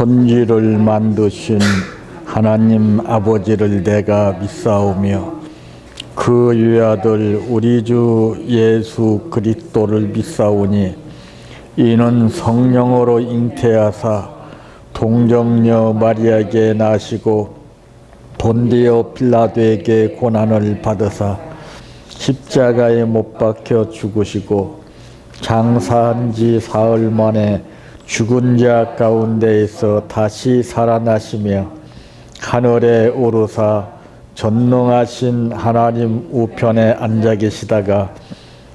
천지를 만드신 하나님 아버지를 내가 믿사오며 그 유아들 우리 주 예수 그리스도를 믿사오니 이는 성령으로 잉태하사 동정녀 마리아에게 나시고 본디오 빌라도에게 고난을 받으사 십자가에 못 박혀 죽으시고 장사한 지 사흘 만에 죽은 자 가운데에서 다시 살아나시며 하늘에 오르사 전능하신 하나님 우편에 앉아 계시다가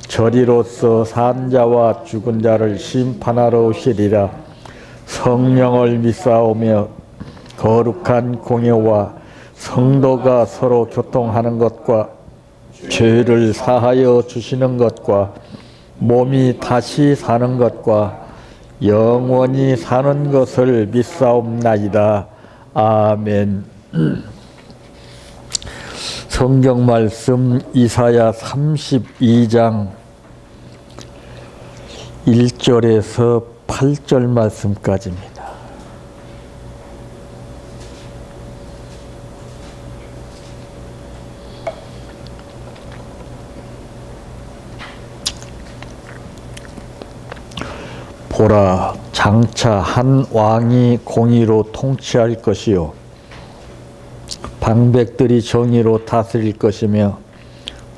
저리로서 산 자와 죽은 자를 심판하러 오시리라. 성령을 믿사오며 거룩한 공예와 성도가 서로 교통하는 것과 죄를 사하여 주시는 것과 몸이 다시 사는 것과 영원히 사는 것을 믿사옵나이다. 아멘. 성경 말씀 이사야 32장 1절에서 8절 말씀까지입니다. 보라, 장차 한 왕이 공의로 통치할 것이요 방백들이 정의로 다스릴 것이며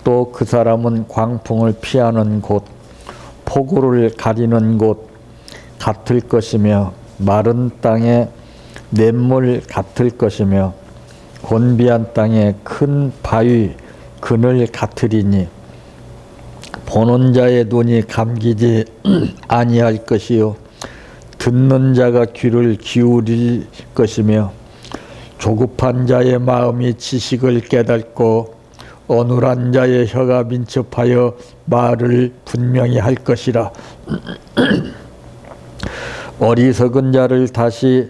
또 그 사람은 광풍을 피하는 곳, 폭우를 가리는 곳 같을 것이며 마른 땅에 냇물 같을 것이며 곤비한 땅에 큰 바위 그늘 같으리니 보는 자의 눈이 감기지 아니할 것이요 듣는 자가 귀를 기울일 것이며 조급한 자의 마음이 지식을 깨닫고 어눌한 자의 혀가 민첩하여 말을 분명히 할 것이라. 어리석은 자를 다시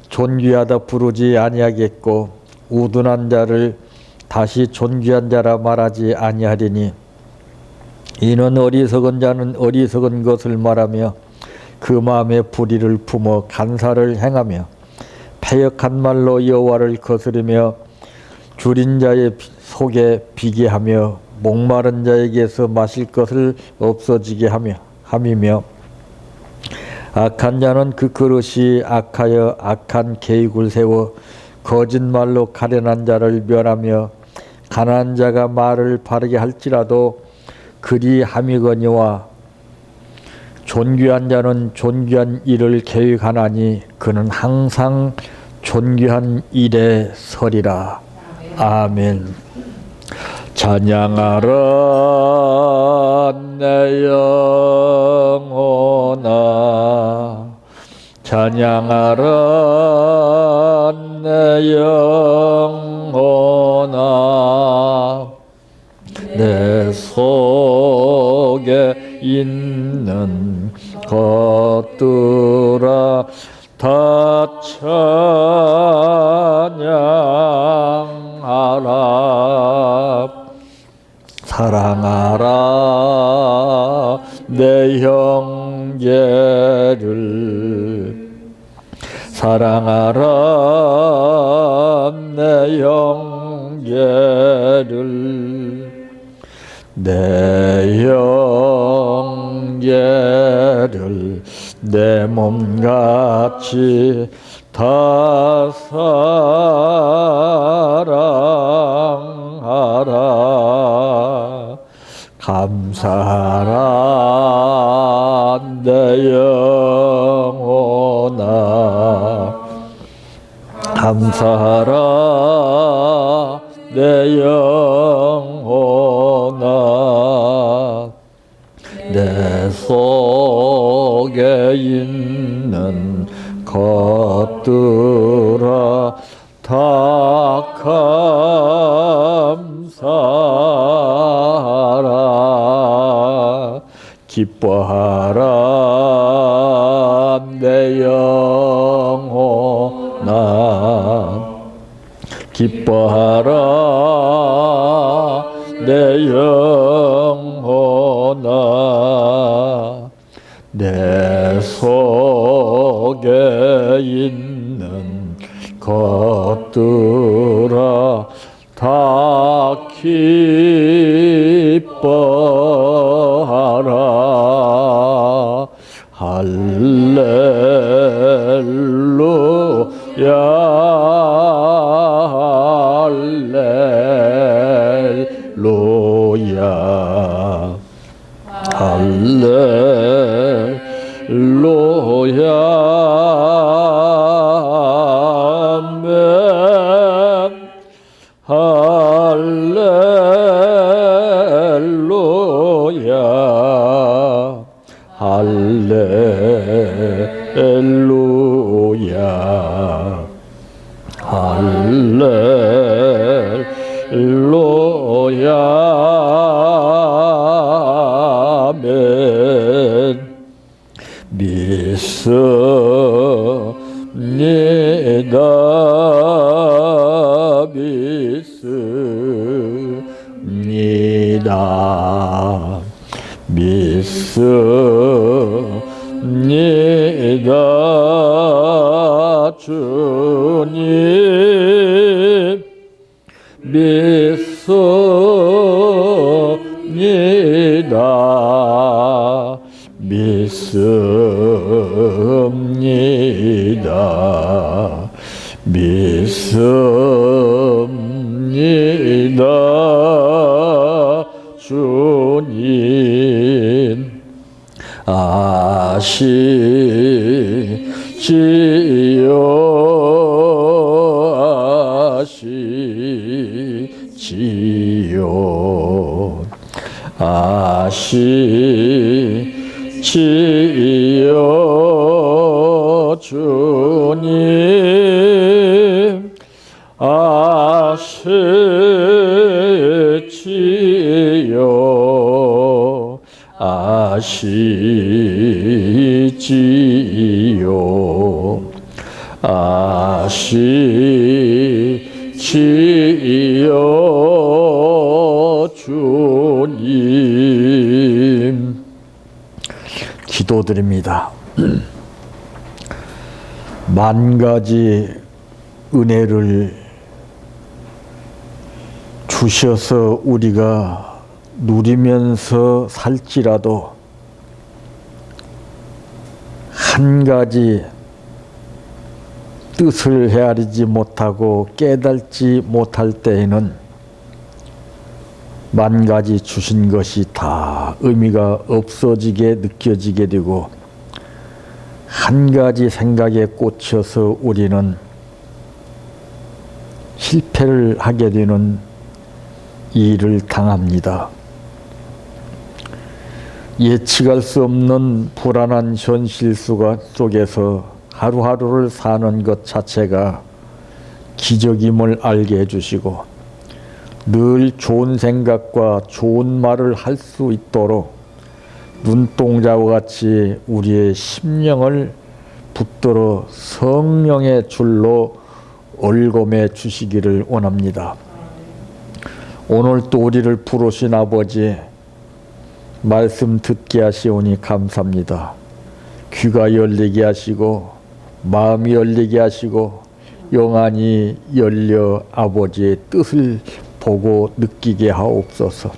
존귀하다 부르지 아니하겠고 우둔한 자를 다시 존귀한 자라 말하지 아니하리니 이는 어리석은 자는 어리석은 것을 말하며 그 마음에 불의를 품어 간사를 행하며 패역한 말로 여호와를 거스르며 줄인 자의 속에 비게하며 목마른 자에게서 마실 것을 없어지게 함이며 악한 자는 그 그릇이 악하여 악한 계획을 세워 거짓말로 가련한 자를 멸하며 가난한 자가 말을 바르게 할지라도 그리 함이거니와 존귀한 자는 존귀한 일을 계획하나니 그는 항상 존귀한 일에 서리라. 아멘. 찬양하라 내 영혼아, 찬양하라 내 영혼아, 내 속에 있는 것들아 다 찬양하라. 사랑하라 내 형제를, 사랑하라 내 형제를, 내 형제를 내 몸같이 다 사랑하라. 감사하라 내 영혼아, 감사하라 내 영혼아, 내 속에 있는 것들아 다 감사하라. 기뻐하라 내 영혼아, 기뻐하라 내 영혼아, 내 속에 있는 없는 것들아 다 기뻐하라. 할렐루야 할렐루야 할렐루야 아멘 할렐루야 할렐루야 할렐루야 아멘 믿습니다 믿습니다 믿습니다 주님 믿습니다 믿습니다 믿습니다 주님 아시지요 아시지요 주님 아시지요 아시지요 아시지요 주님 기도드립니다. 만 가지 은혜를 주셔서 우리가 누리면서 살지라도 한 가지 뜻을 헤아리지 못하고 깨닫지 못할 때에는 만 가지 주신 것이 다 의미가 없어지게 느껴지게 되고 한 가지 생각에 꽂혀서 우리는 실패를 하게 되는 일을 당합니다. 예측할 수 없는 불안한 현실 속에서 하루하루를 사는 것 자체가 기적임을 알게 해주시고 늘 좋은 생각과 좋은 말을 할 수 있도록 눈동자와 같이 우리의 심령을 붙들어 성령의 줄로 얽어매 주시기를 원합니다. 오늘 또 우리를 부르신 아버지 말씀 듣게 하시오니 감사합니다. 귀가 열리게 하시고 마음이 열리게 하시고 영안이 열려 아버지의 뜻을 보고 느끼게 하옵소서.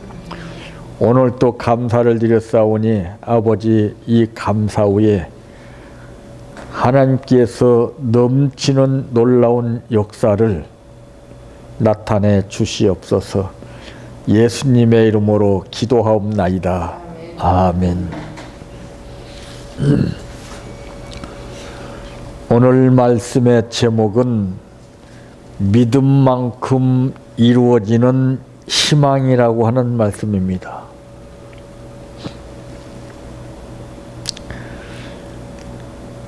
오늘 또 감사를 드렸사오니 아버지 이 감사 후에 하나님께서 넘치는 놀라운 역사를 나타내 주시옵소서. 예수님의 이름으로 기도하옵나이다. 아멘. 오늘 말씀의 제목은 믿음만큼 이루어지는 희망이라고 하는 말씀입니다.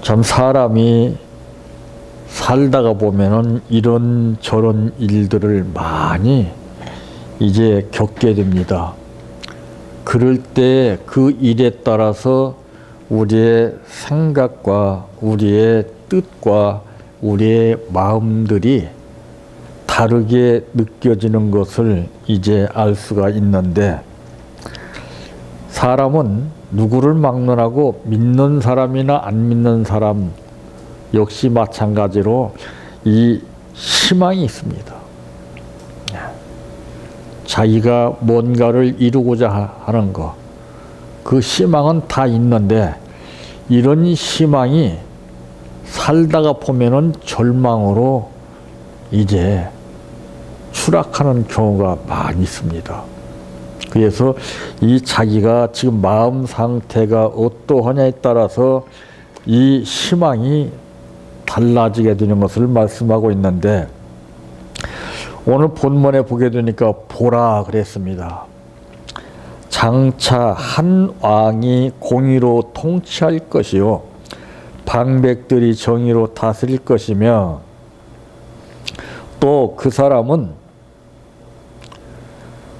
참 사람이 살다가 보면은 이런저런 일들을 많이 이제 겪게 됩니다. 그럴 때 그 일에 따라서 우리의 생각과 우리의 뜻과 우리의 마음들이 다르게 느껴지는 것을 이제 알 수가 있는데, 사람은 누구를 막론하고 믿는 사람이나 안 믿는 사람 역시 마찬가지로 이 희망이 있습니다. 자기가 뭔가를 이루고자 하는 것, 그 희망은 다 있는데 이런 희망이 살다가 보면은 절망으로 이제 추락하는 경우가 많이 있습니다. 그래서 이 자기가 지금 마음 상태가 어떠하냐에 따라서 이 희망이 달라지게 되는 것을 말씀하고 있는데, 오늘 본문에 보게 되니까 보라 그랬습니다. 장차 한 왕이 공의로 통치할 것이요 방백들이 정의로 다스릴 것이며, 또 그 사람은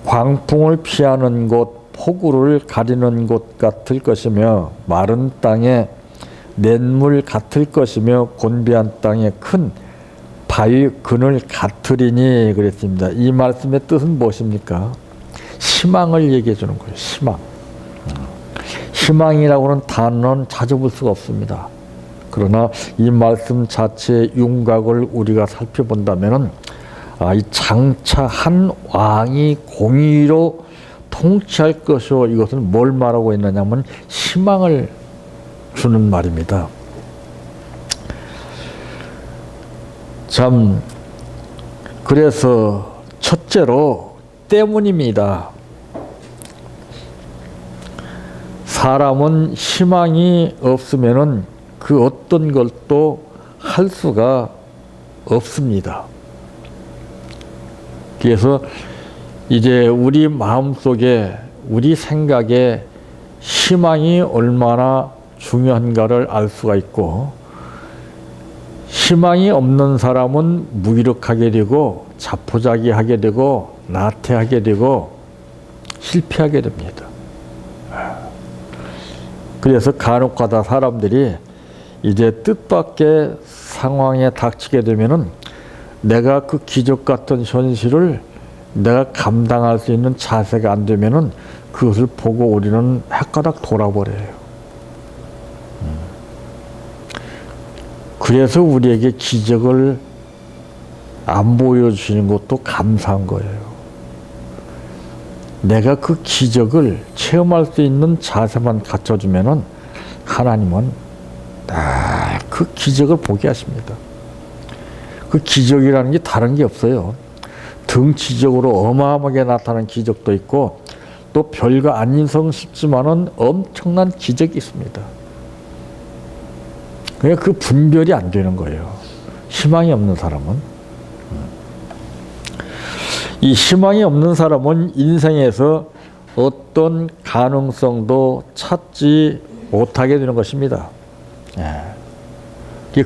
광풍을 피하는 곳, 폭우를 가리는 곳 같을 것이며, 마른 땅에 냇물 같을 것이며, 곤비한 땅에 큰 바위 근을 같으리니 그랬습니다. 이 말씀의 뜻은 무엇입니까? 희망을 얘기해 주는 거예요. 희망. 희망이라고 하는 단어는 찾아볼 수가 없습니다. 그러나 이 말씀 자체의 윤곽을 우리가 살펴본다면은, 이 장차 한 왕이 공의로 통치할 것이요, 이것은 뭘 말하고 있느냐면 희망을 주는 말입니다. 참, 그래서 첫째로 때문입니다. 사람은 희망이 없으면은 그 어떤 것도 할 수가 없습니다. 그래서 이제 우리 마음속에, 우리 생각에 희망이 얼마나 중요한가를 알 수가 있고, 희망이 없는 사람은 무기력하게 되고 자포자기하게 되고 나태하게 되고 실패하게 됩니다. 그래서 간혹가다 사람들이 이제 뜻밖의 상황에 닥치게 되면은 내가 그 기적 같은 현실을 내가 감당할 수 있는 자세가 안 되면은 그것을 보고 우리는 헷가닥 돌아버려요. 그래서 우리에게 기적을 안 보여주시는 것도 감사한 거예요. 내가 그 기적을 체험할 수 있는 자세만 갖춰주면은 하나님은 그 기적을 보게 하십니다. 그 기적이라는 게 다른 게 없어요. 등치적으로 어마어마하게 나타나는 기적도 있고, 또 별거 아닌 성 싶지만은 엄청난 기적이 있습니다. 그러니까 그 분별이 안 되는 거예요. 희망이 없는 사람은. 이 희망이 없는 사람은 인생에서 어떤 가능성도 찾지 못하게 되는 것입니다.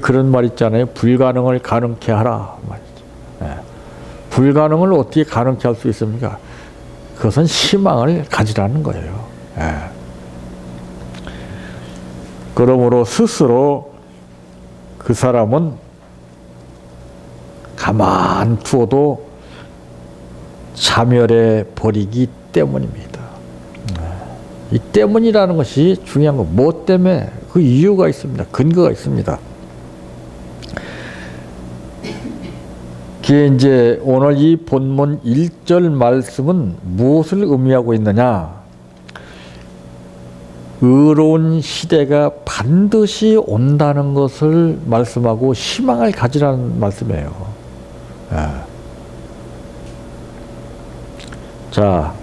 그런 말 있잖아요. 불가능을 가능케 하라. 불가능을 어떻게 가능케 할 수 있습니까? 그것은 희망을 가지라는 거예요. 그러므로 스스로 그 사람은 가만 두어도 자멸해 버리기 때문입니다. 이 때문이라는 것이 중요한 거. 뭐 때문에? 그 이유가 있습니다. 근거가 있습니다. 그게 이제 오늘 이 본문 1절 말씀은 무엇을 의미하고 있느냐? 의로운 시대가 반드시 온다는 것을 말씀하고 희망을 가지라는 말씀이에요. 자,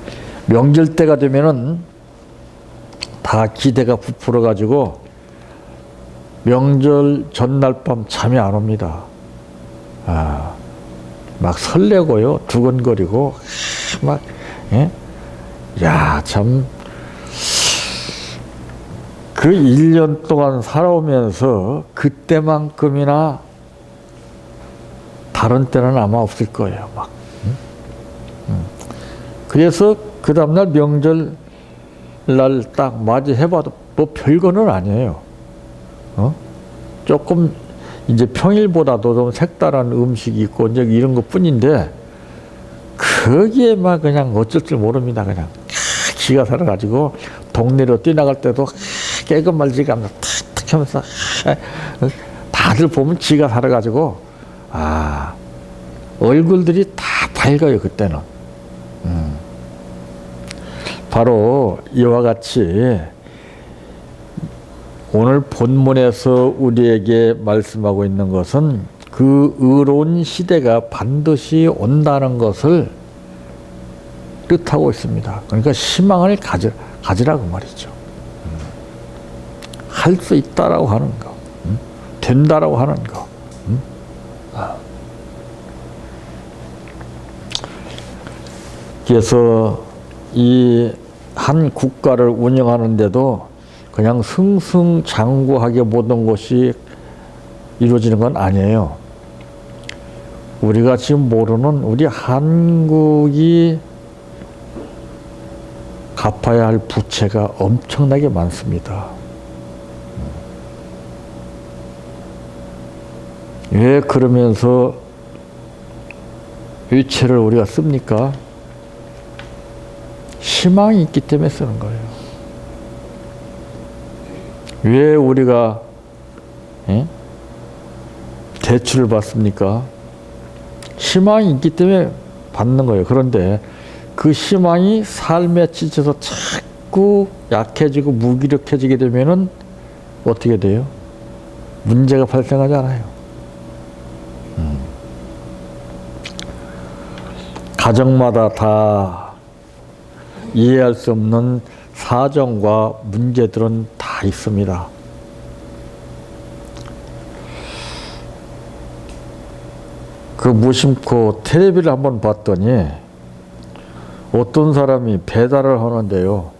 명절 때가 되면은 다 기대가 부풀어 가지고 명절 전날 밤 잠이 안 옵니다. 막 설레고요, 두근거리고, 막, 야, 참, 그 1년 동안 살아오면서 그때만큼이나 다른 때는 아마 없을 거예요, 막. 그래서 그 다음날 명절 날 딱 맞이해봐도 뭐 별거는 아니에요. 조금 이제 평일보다도 좀 색다른 음식이 있고 이제 이런 것 뿐인데, 거기에 막 그냥 어쩔 줄 모릅니다. 그냥 기가 살아가지고 동네로 뛰어나갈 때도 깨끗 말지가 않나 탁탁 하면서 다들 보면 지가 살아가지고 얼굴들이 다 밝아요 그때는. 바로 이와 같이 오늘 본문에서 우리에게 말씀하고 있는 것은 그 의로운 시대가 반드시 온다는 것을 뜻하고 있습니다. 그러니까 희망을 가지라고 말이죠. 할 수 있다라고 하는 거, 된다라고 하는 거. 그래서 이 한 국가를 운영하는데도 그냥 승승장구하게 모든 것이 이루어지는 건 아니에요. 우리가 지금 모르는 우리 한국이 갚아야 할 부채가 엄청나게 많습니다. 왜 그러면서 위채를 우리가 씁니까? 희망이 있기 때문에 쓰는 거예요. 왜 우리가 대출을 받습니까? 희망이 있기 때문에 받는 거예요. 그런데 그 희망이 삶에 지쳐서 자꾸 약해지고 무기력해지게 되면은 어떻게 돼요? 문제가 발생하지 않아요. 가정마다 다 이해할 수 없는 사정과 문제들은 다 있습니다. 그 무심코 텔레비를 한번 봤더니 어떤 사람이 배달을 하는데요.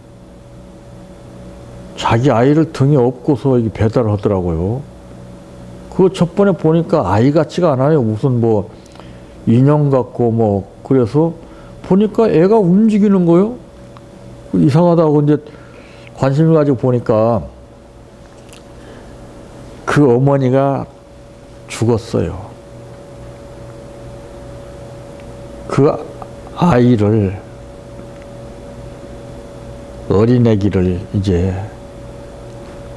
자기 아이를 등에 업고서 배달을 하더라고요. 그거 첫 번에 보니까 아이 같지가 않아요. 무슨 뭐 인형 같고 뭐 그래서 보니까 애가 움직이는 거요. 이상하다고 이제 관심을 가지고 보니까 그 어머니가 죽었어요. 그 아이를 어린애기를 이제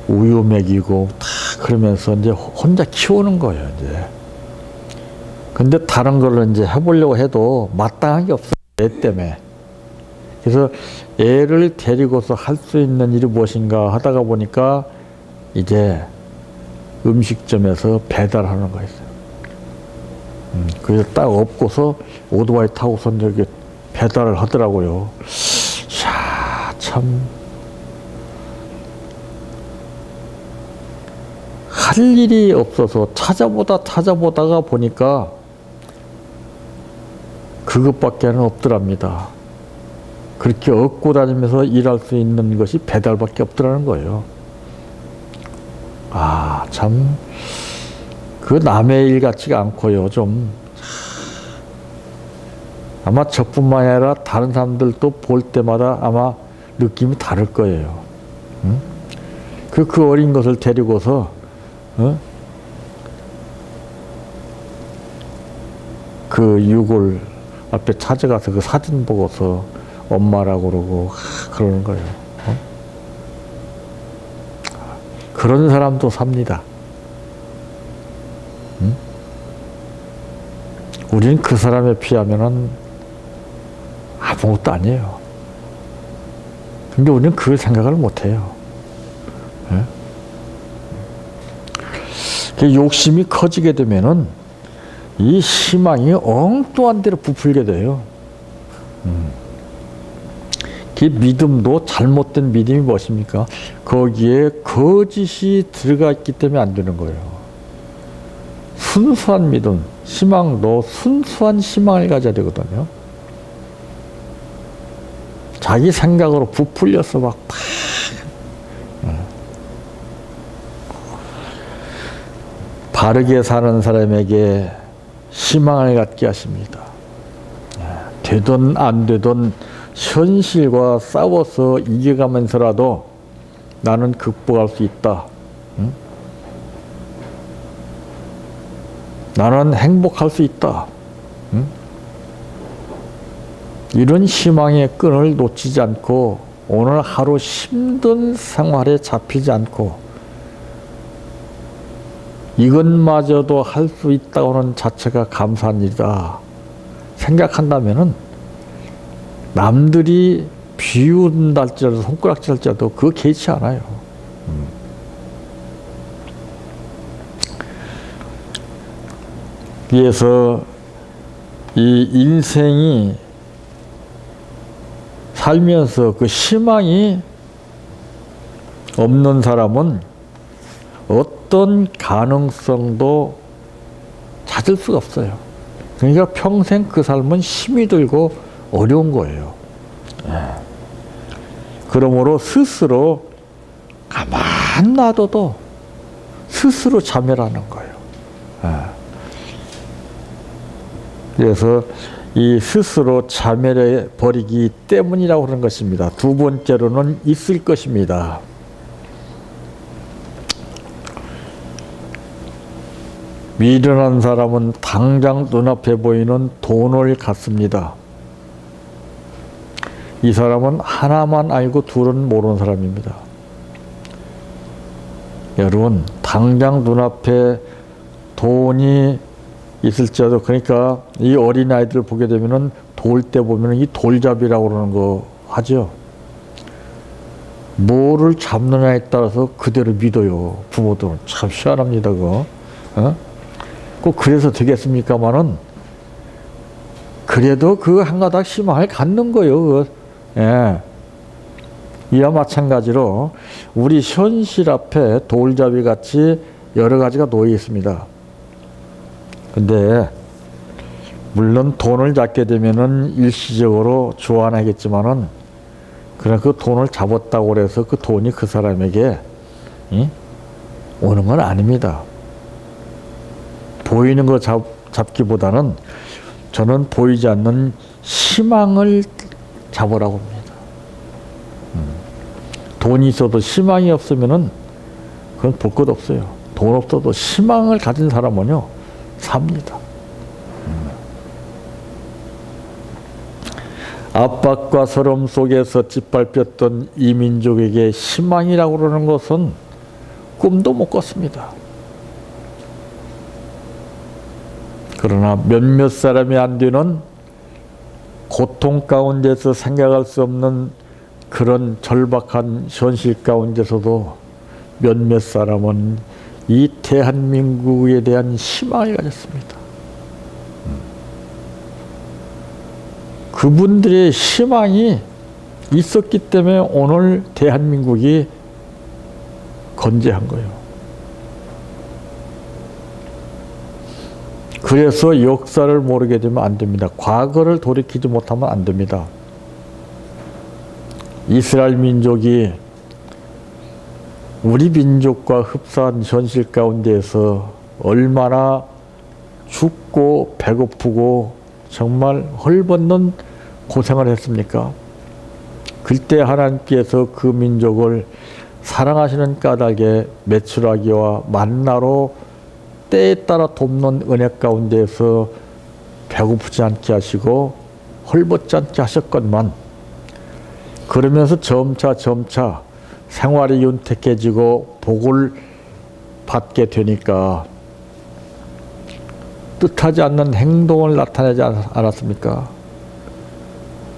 우유 먹이고 다 그러면서 이제 혼자 키우는 거예요, 이제. 근데 다른 걸로 이제 해보려고 해도 마땅한 게 없어요, 애 때문에. 그래서 애를 데리고서 할 수 있는 일이 무엇인가 하다가 보니까 이제 음식점에서 배달하는 거였어요. 그래서 딱 업고서 오토바이 타고서 이렇게 배달을 하더라고요. 야, 참. 할 일이 없어서 찾아보다가 보니까 그것밖에는 없더랍니다. 그렇게 얻고 다니면서 일할 수 있는 것이 배달밖에 없더라는 거예요. 아, 참, 그 남의 일 같지가 않고요, 좀. 아마 저뿐만 아니라 다른 사람들도 볼 때마다 아마 느낌이 다를 거예요. 응? 그 어린 것을 데리고서, 그 유골 앞에 찾아가서 그 사진 보고서 엄마라고 그러고 그러는 거예요. 그런 사람도 삽니다. 우리는 그 사람에 비하면은 아무것도 아니에요. 근데 우리는 그 생각을 못 해요. 욕심이 커지게 되면은 이 희망이 엉뚱한 데로 부풀게 돼요. 그 믿음도 잘못된 믿음이 무엇입니까? 거기에 거짓이 들어가 있기 때문에 안 되는 거예요. 순수한 믿음, 희망도 순수한 희망을 가져야 되거든요. 자기 생각으로 부풀려서 막 바르게 사는 사람에게 희망을 갖게 하십니다. 되든 안 되든 현실과 싸워서 이겨가면서라도 나는 극복할 수 있다. 나는 행복할 수 있다. 이런 희망의 끈을 놓치지 않고 오늘 하루 힘든 생활에 잡히지 않고 이것마저도 할 수 있다고 하는 자체가 감사한 일이다 생각한다면은 남들이 비운다 할지라도 손가락질 할지라도 그거 개의치 않아요. 그래서 이 인생이 살면서 그 희망이 없는 사람은 어떤 가능성도 찾을 수가 없어요. 그러니까 평생 그 삶은 힘이 들고 어려운 거예요. 그러므로 스스로 가만 놔둬도 스스로 자멸하는 거예요. 그래서 이 스스로 자멸해 버리기 때문이라고 하는 것입니다. 두 번째로는 있을 것입니다. 미련한 사람은 당장 눈앞에 보이는 돈을 갖습니다. 이 사람은 하나만 알고 둘은 모르는 사람입니다. 여러분, 당장 눈앞에 돈이 있을지라도, 그러니까 이 어린아이들을 보게 되면은 돌 때 보면은 이 돌잡이라고 그러는 거 하죠. 뭐를 잡느냐에 따라서 그대로 믿어요. 부모들은. 참 희한합니다, 그거. 꼭 그래서 되겠습니까마는, 그래도 그 한 가닥 희망을 갖는 거예요. 예. 이와 마찬가지로 우리 현실 앞에 돌잡이 같이 여러 가지가 놓여 있습니다. 근데 물론 돈을 잡게 되면은 일시적으로 좋아하겠지만은, 그냥 그 돈을 잡았다고 해서 그 돈이 그 사람에게 오는 건 아닙니다. 보이는 거 잡기보다는 저는 보이지 않는 희망을 잡으라고 합니다. 돈이 있어도 희망이 없으면은 그건 볼 것 없어요. 돈 없어도 희망을 가진 사람은요, 삽니다. 압박과 서름 속에서 짓밟혔던 이 민족에게 희망이라고 그러는 것은 꿈도 못 꿨습니다. 그러나 몇몇 사람이 안 되는 고통 가운데서 생각할 수 없는 그런 절박한 현실 가운데서도 몇몇 사람은 이 대한민국에 대한 희망을 가졌습니다. 그분들의 희망이 있었기 때문에 오늘 대한민국이 건재한 거예요. 그래서 역사를 모르게 되면 안 됩니다. 과거를 돌이키지 못하면 안 됩니다. 이스라엘 민족이 우리 민족과 흡사한 현실 가운데에서 얼마나 춥고 배고프고 정말 헐벗는 고생을 했습니까? 그때 하나님께서 그 민족을 사랑하시는 까닭에 메추라기와 만나로 때에 따라 돕는 은혜 가운데에서 배고프지 않게 하시고 헐벗지 않게 하셨건만, 그러면서 점차 생활이 윤택해지고 복을 받게 되니까 뜻하지 않는 행동을 나타내지 않았습니까?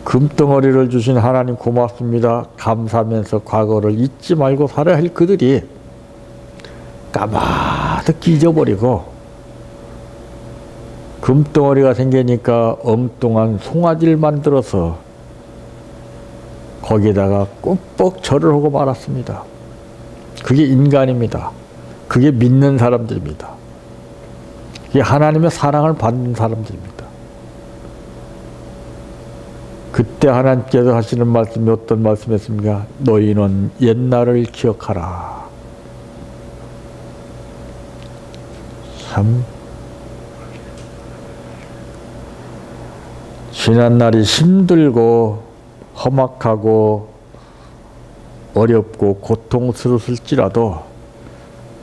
금덩어리를 주신 하나님 고맙습니다. 감사하면서 과거를 잊지 말고 살아야 할 그들이 까마득히 잊어버리고 금덩어리가 생기니까 엉뚱한 송아지를 만들어서 거기다가 꾹뻑 절을 하고 말았습니다. 그게 인간입니다. 그게 믿는 사람들입니다. 그게 하나님의 사랑을 받는 사람들입니다. 그때 하나님께서 하시는 말씀이 어떤 말씀이었습니까? 너희는 옛날을 기억하라. 참 지난날이 힘들고 험악하고 어렵고 고통스러웠을지라도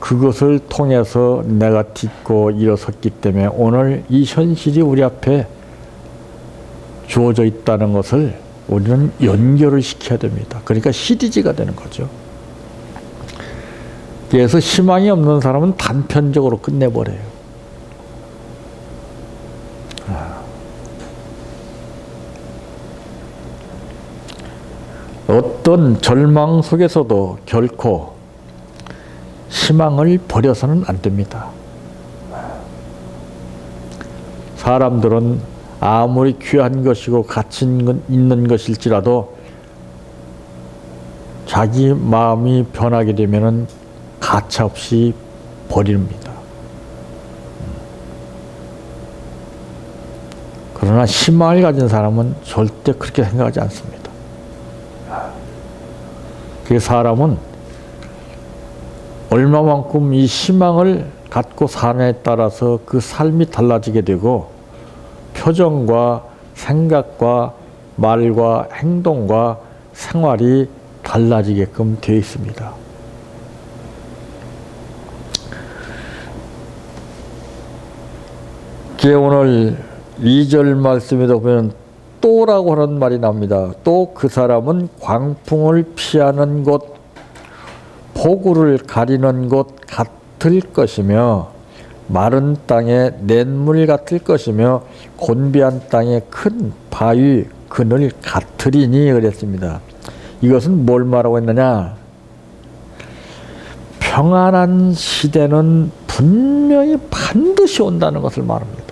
그것을 통해서 내가 딛고 일어섰기 때문에 오늘 이 현실이 우리 앞에 주어져 있다는 것을 우리는 연결을 시켜야 됩니다. 그러니까 시리즈가 되는 거죠. 그래서 희망이 없는 사람은 단편적으로 끝내버려요. 어떤 절망 속에서도 결코 희망을 버려서는 안 됩니다. 사람들은 아무리 귀한 것이고 가치 있는 것일지라도 자기 마음이 변하게 되면은 가차없이 버립니다. 그러나 희망을 가진 사람은 절대 그렇게 생각하지 않습니다. 그 사람은 얼마만큼 이 희망을 갖고 사느냐에 따라서 그 삶이 달라지게 되고 표정과 생각과 말과 행동과 생활이 달라지게끔 되어 있습니다. 오늘 2절 말씀에도 보면 또라고 하는 말이 나옵니다. 또 그 사람은 광풍을 피하는 곳, 폭우를 가리는 곳 같을 것이며 마른 땅에 냇물 같을 것이며 곤비한 땅에 큰 바위 그늘 같으리니 그랬습니다. 이것은 뭘 말하고 있느냐? 평안한 시대는 분명히 반드시 온다는 것을 말합니다.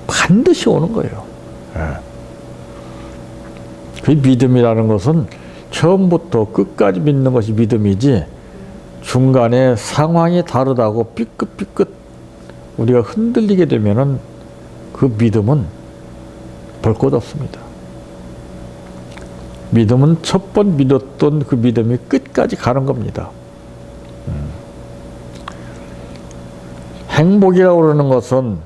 반드시 오는 거예요. 그 믿음이라는 것은 처음부터 끝까지 믿는 것이 믿음이지 중간에 상황이 다르다고 삐끗삐끗 우리가 흔들리게 되면은 그 믿음은 볼 것 없습니다. 믿음은 첫 번 믿었던 그 믿음이 끝까지 가는 겁니다. 행복이라고 그러는 것은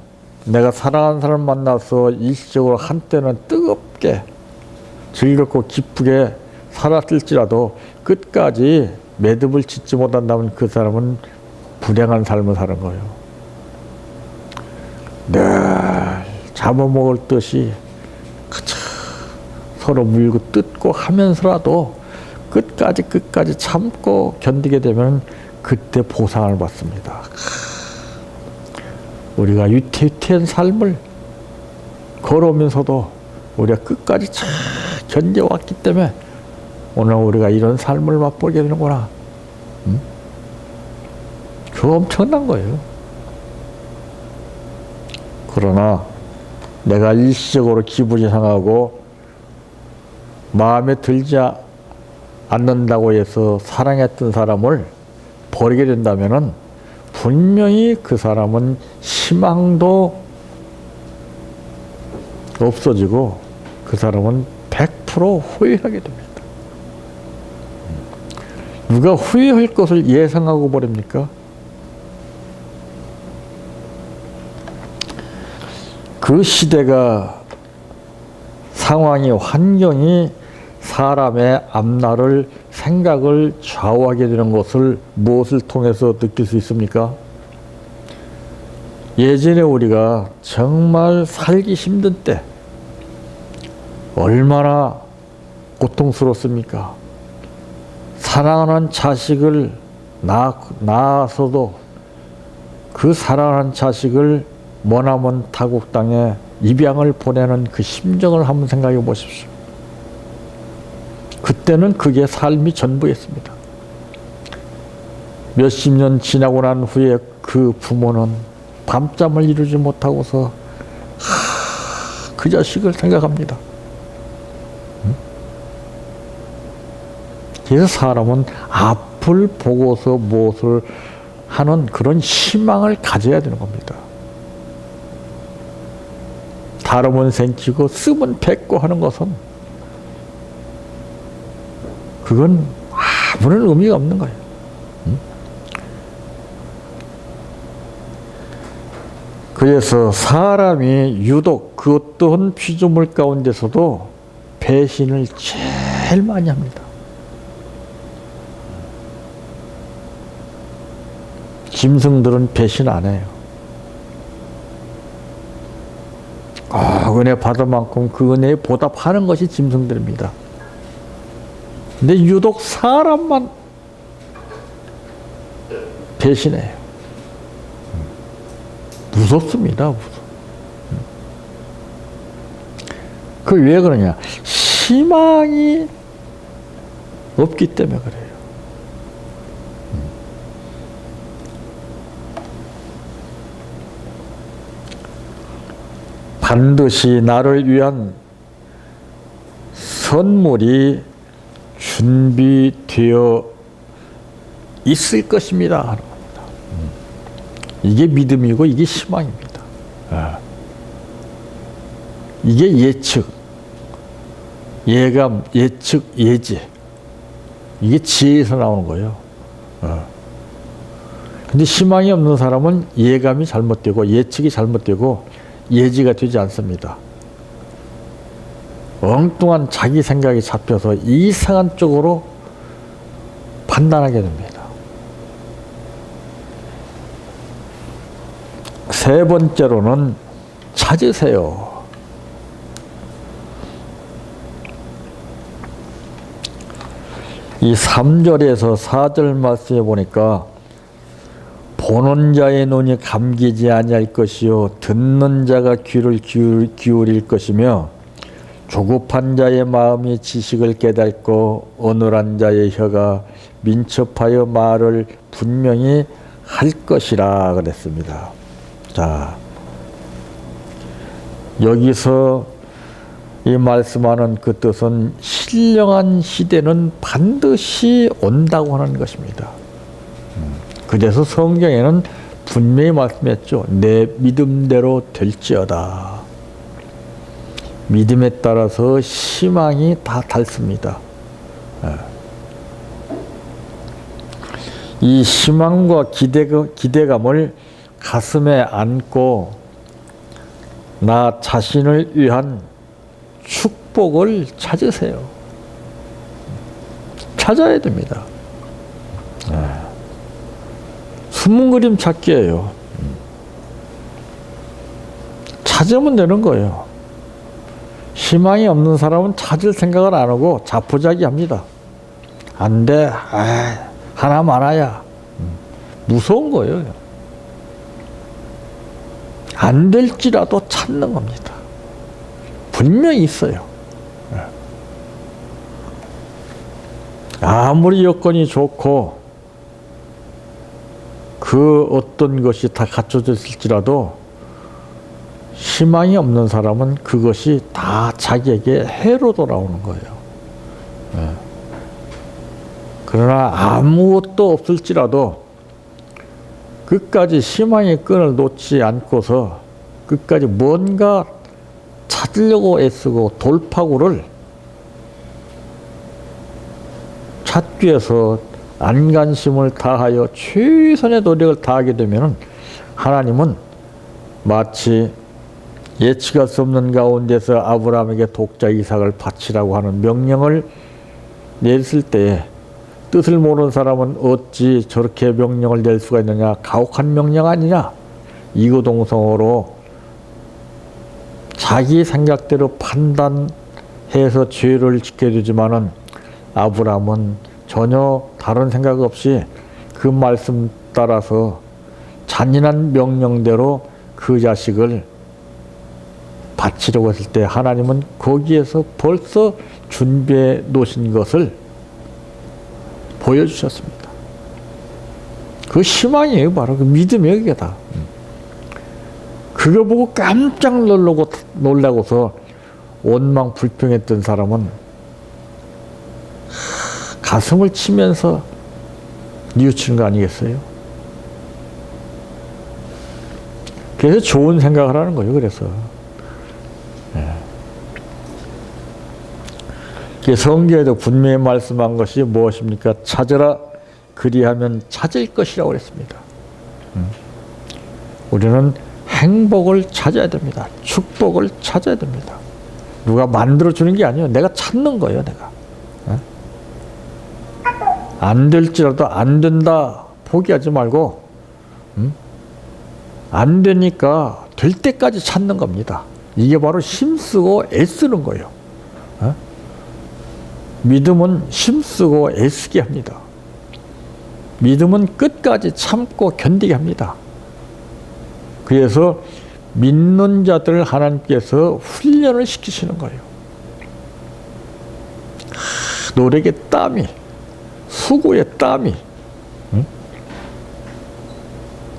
내가 사랑하는 사람 만나서 일시적으로 한때는 뜨겁게 즐겁고 기쁘게 살았을지라도 끝까지 매듭을 짓지 못한다면 그 사람은 불행한 삶을 사는 거예요. 늘 잡아먹을 듯이 서로 물고 뜯고 하면서라도 끝까지 참고 견디게 되면 그때 보상을 받습니다. 우리가 위태위태한 삶을 걸어오면서도 우리가 끝까지 잘 견뎌왔기 때문에 오늘 우리가 이런 삶을 맛보게 되는구나. 그거 엄청난 거예요. 그러나 내가 일시적으로 기분이 상하고 마음에 들지 않는다고 해서 사랑했던 사람을 버리게 된다면은 분명히 그 사람은 희망도 없어지고 그 사람은 100% 후회하게 됩니다. 누가 후회할 것을 예상하고 버립니까? 그 시대가 상황이 환경이 사람의 앞날을 생각을 좌우하게 되는 것을 무엇을 통해서 느낄 수 있습니까? 예전에 우리가 정말 살기 힘든 때 얼마나 고통스럽습니까? 사랑하는 자식을 낳아서도 그 사랑하는 자식을 머나먼 타국 땅에 입양을 보내는 그 심정을 한번 생각해 보십시오. 그때는 그게 삶이 전부였습니다. 몇십 년 지나고 난 후에 그 부모는 밤잠을 이루지 못하고서 그 자식을 생각합니다. 그래서 사람은 앞을 보고서 무엇을 하는 그런 희망을 가져야 되는 겁니다. 다름은 생기고 쓰면 뱉고 하는 것은 그건 아무런 의미가 없는 거예요. 그래서 사람이 유독 그 어떠한 피조물 가운데서도 배신을 제일 많이 합니다. 짐승들은 배신 안 해요. 은혜 받은 만큼 그 은혜에 보답하는 것이 짐승들입니다. 근데 유독 사람만 배신해요. 무섭습니다. 무서워. 그 왜 그러냐? 희망이 없기 때문에 그래요. 반드시 나를 위한 선물이 준비되어 있을 것입니다 하는 겁니다. 이게 믿음이고 이게 희망입니다. 이게 예측, 예감, 예측, 예지. 이게 지혜에서 나오는 거예요. 근데 희망이 없는 사람은 예감이 잘못되고 예측이 잘못되고 예지가 되지 않습니다. 엉뚱한 자기 생각이 잡혀서 이상한 쪽으로 판단하게 됩니다. 세 번째로는 찾으세요. 이 3절에서 4절 말씀에 보니까 보는 자의 눈이 감기지 아니할 것이요 듣는 자가 귀를 기울일 것이며 조급한 자의 마음이 지식을 깨닫고 어눌한 자의 혀가 민첩하여 말을 분명히 할 것이라 그랬습니다. 자, 여기서 이 말씀하는 그 뜻은 신령한 시대는 반드시 온다고 하는 것입니다. 그래서 성경에는 분명히 말씀했죠. 내 믿음대로 될지어다. 믿음에 따라서 희망이 다 닳습니다. 이 희망과 기대감을 가슴에 안고 나 자신을 위한 축복을 찾으세요. 찾아야 됩니다. 숨은 그림 찾기예요. 찾으면 되는 거예요. 희망이 없는 사람은 찾을 생각을 안 하고 자포자기합니다. 안 돼. 하나 많아야. 무서운 거예요. 안 될지라도 찾는 겁니다. 분명히 있어요. 아무리 여건이 좋고 그 어떤 것이 다 갖춰져 있을지라도 희망이 없는 사람은 그것이 다 자기에게 해로 돌아오는 거예요. 그러나 아무것도 없을지라도 끝까지 희망의 끈을 놓지 않고서 끝까지 뭔가 찾으려고 애쓰고 돌파구를 찾기 위해서 안간힘을 다하여 최선의 노력을 다하게 되면 하나님은 마치 예측할 수 없는 가운데서 아브라함에게 독자 이삭을 바치라고 하는 명령을 냈을 때에 뜻을 모르는 사람은 어찌 저렇게 명령을 낼 수가 있느냐. 가혹한 명령 아니냐. 이구동성으로 자기 생각대로 판단해서 죄를 짓게 되지만은 아브라함은 전혀 다른 생각 없이 그 말씀 따라서 잔인한 명령대로 그 자식을 바치려고 했을 때 하나님은 거기에서 벌써 준비해 놓으신 것을 보여주셨습니다. 그 희망이에요. 바로 그 믿음이에요. 그게 다. 그거 보고 깜짝 놀라고서 원망 불평했던 사람은 가슴을 치면서 뉘우치는 거 아니겠어요? 그래서 좋은 생각을 하는 거예요. 그래서 성경에도 분명히 말씀한 것이 무엇입니까? 찾으라 그리하면 찾을 것이라고 그랬습니다. 우리는 행복을 찾아야 됩니다. 축복을 찾아야 됩니다. 누가 만들어주는 게 아니에요. 내가 찾는 거예요. 내가. 안 될지라도 안 된다 포기하지 말고 안 되니까 될 때까지 찾는 겁니다. 이게 바로 힘쓰고 애쓰는 거예요. 믿음은 힘쓰고 애쓰게 합니다. 믿음은 끝까지 참고 견디게 합니다. 그래서 믿는 자들을 하나님께서 훈련을 시키시는 거예요. 노력의 땀이, 수고의 땀이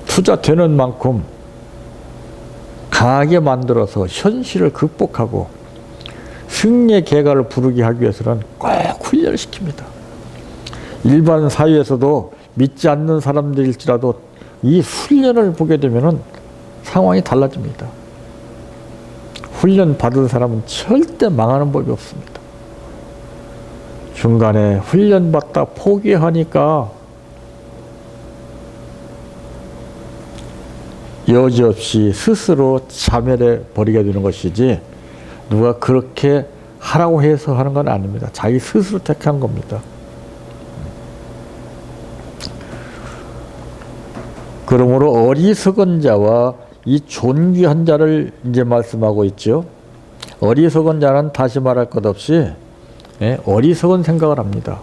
투자되는 만큼 강하게 만들어서 현실을 극복하고 승리의 계가를 부르게 하기 위해서는 꼭 훈련을 시킵니다. 일반 사회에서도 믿지 않는 사람들일지라도 이 훈련을 보게 되면 상황이 달라집니다. 훈련 받은 사람은 절대 망하는 법이 없습니다. 중간에 훈련 받다 포기하니까 여지없이 스스로 자멸해 버리게 되는 것이지 누가 그렇게 하라고 해서 하는 건 아닙니다. 자기 스스로 택한 겁니다. 그러므로 어리석은 자와 이 존귀한 자를 이제 말씀하고 있죠. 어리석은 자는 다시 말할 것 없이 어리석은 생각을 합니다.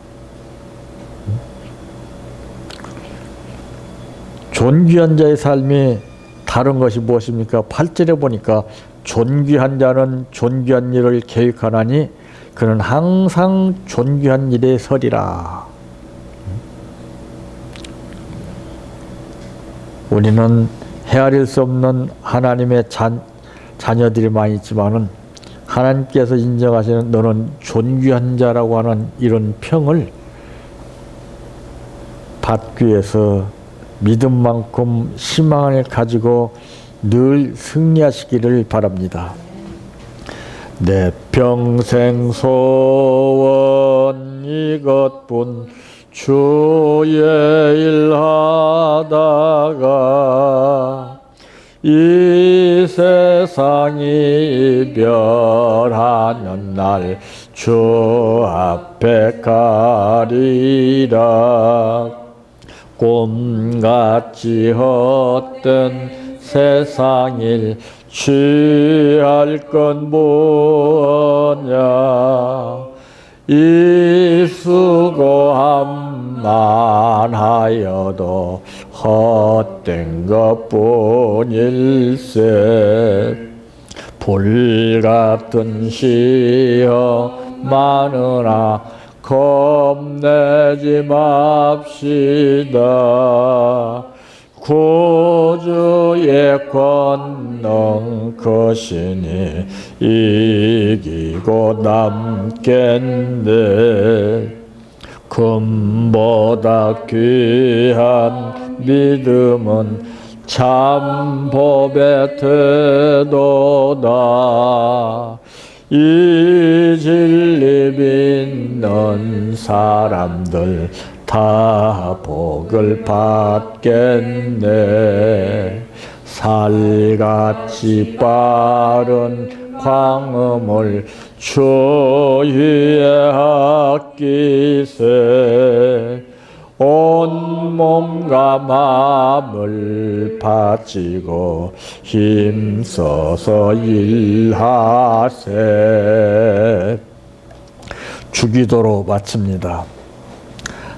존귀한 자의 삶이 다른 것이 무엇입니까? 8절에 보니까 존귀한 자는 존귀한 일을 계획하나니 그는 항상 존귀한 일에 서리라. 우리는 헤아릴 수 없는 하나님의 자녀들이 많이 있지만은 하나님께서 인정하시는 너는 존귀한 자라고 하는 이런 평을 받기 위해서 믿음만큼 희망을 가지고 늘 승리하시기를 바랍니다. 내 평생 소원 이것뿐 주의 일 하다가 이 세상이 이별하는 날 주 앞에 가리라. 꿈같이 헛된 세상일 취할 건 뭐냐. 이 수고함만 하여도 헛된 것뿐일세. 불같은 시험 많으나 겁내지 맙시다. 구주의 권능 크시니 이기고 남겠네. 금보다 귀한 믿음은 참 법의 태도다. 이 진리 믿는 사람들 다 복을 받겠네. 살같이 빠른 광음을 주 위에 아끼세. 온 몸과 마음을 바치고 힘써서 일하세. 주기도로 마칩니다.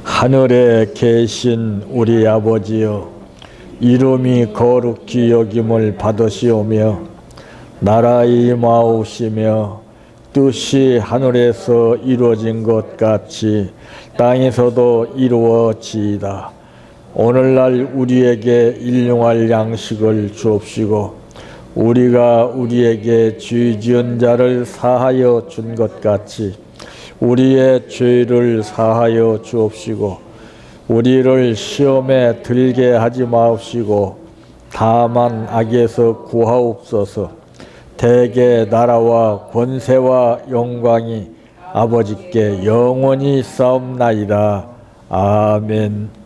하늘에 계신 우리 아버지여, 이름이 거룩히 여김을 받으시오며 나라의 임하옵시며 뜻이 하늘에서 이루어진 것 같이 땅에서도 이루어지이다. 오늘날 우리에게 일용할 양식을 주옵시고 우리가 우리에게 죄 지은 자를 사하여 준 것 같이 우리의 죄를 사하여 주옵시고 우리를 시험에 들게 하지 마옵시고 다만 악에서 구하옵소서. 대개 나라와 권세와 영광이 아버지께 영원히 싸움나이다. 아멘.